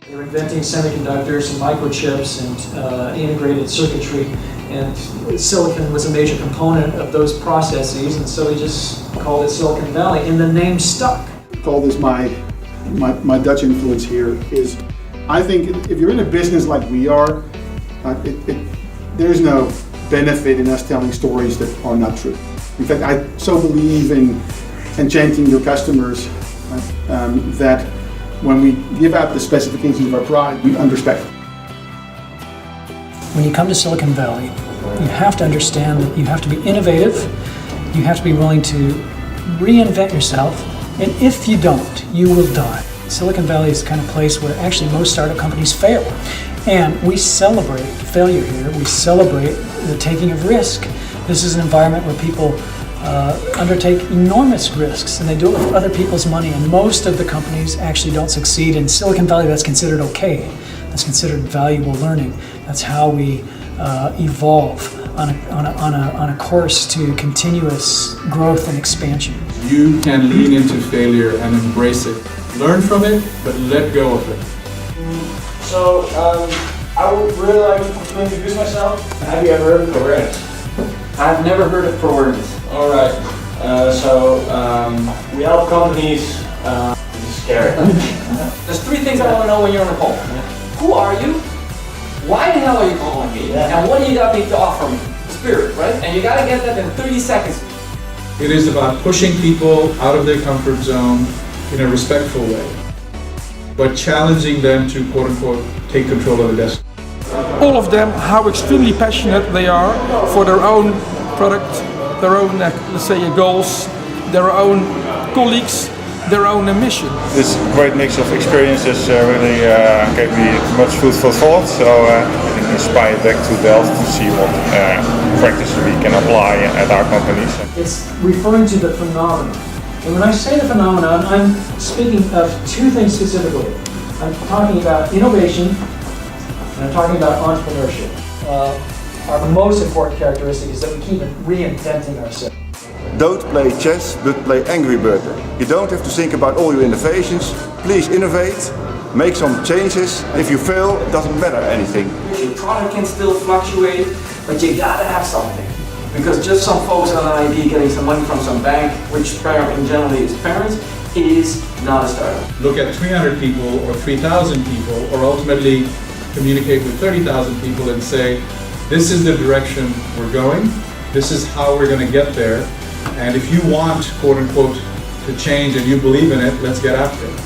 They were inventing semiconductors and microchips and integrated circuitry, and silicon was a major component of those processes, and so we just called it Silicon Valley, and the name stuck. I call this my Dutch influence here is, I think if you're in a business like we are, there's no benefit in us telling stories that are not true. In fact, I so believe in enchanting your customers that when we give out the specifications of our product, we underspec it. When you come to Silicon Valley, you have to understand that you have to be innovative, you have to be willing to reinvent yourself, and if you don't, you will die. Silicon Valley is the kind of place where actually most startup companies fail. And we celebrate failure here, we celebrate the taking of risk. This is an environment where people undertake enormous risks, and they do it with other people's money, and most of the companies actually don't succeed. In Silicon Valley, that's considered okay. That's considered valuable learning. That's how we evolve on a course to continuous growth and expansion. You can lean into failure and embrace it. Learn from it, but let go of it. So, I would really like to introduce myself. Have you ever heard of Prowareness? I've never heard of Prowareness. Alright, we help companies, this is scary. There's three things I want to know when you're on a call. Who are you? Why the hell are you calling me? And what do you got me to offer me? Spirit, right? And you got to get that in 30 seconds. It is about pushing people out of their comfort zone in a respectful way, but challenging them to, quote unquote, take control of their destiny. All of them, how extremely passionate they are for their own product, their own, let's say, goals, their own colleagues, their own mission. This great mix of experiences really gave me much food for thought, so it inspired back to Delft to see what practices we can apply at our companies. It's referring to the phenomenon. And when I say the phenomenon, I'm speaking of two things specifically. I'm talking about innovation, and I'm talking about entrepreneurship. Our most important characteristic is that we keep reinventing ourselves. Don't play chess, but play Angry Bird. You don't have to think about all your innovations. Please innovate, make some changes. If you fail, it doesn't matter anything. Your product can still fluctuate, but you gotta have something. Because just some folks on an ID getting some money from some bank, which generally is parents, is not a startup. Look at 300 people or 3,000 people, or ultimately communicate with 30,000 people and say, this is the direction we're going, this is how we're going to get there, and if you want, quote unquote, to change and you believe in it, let's get after it.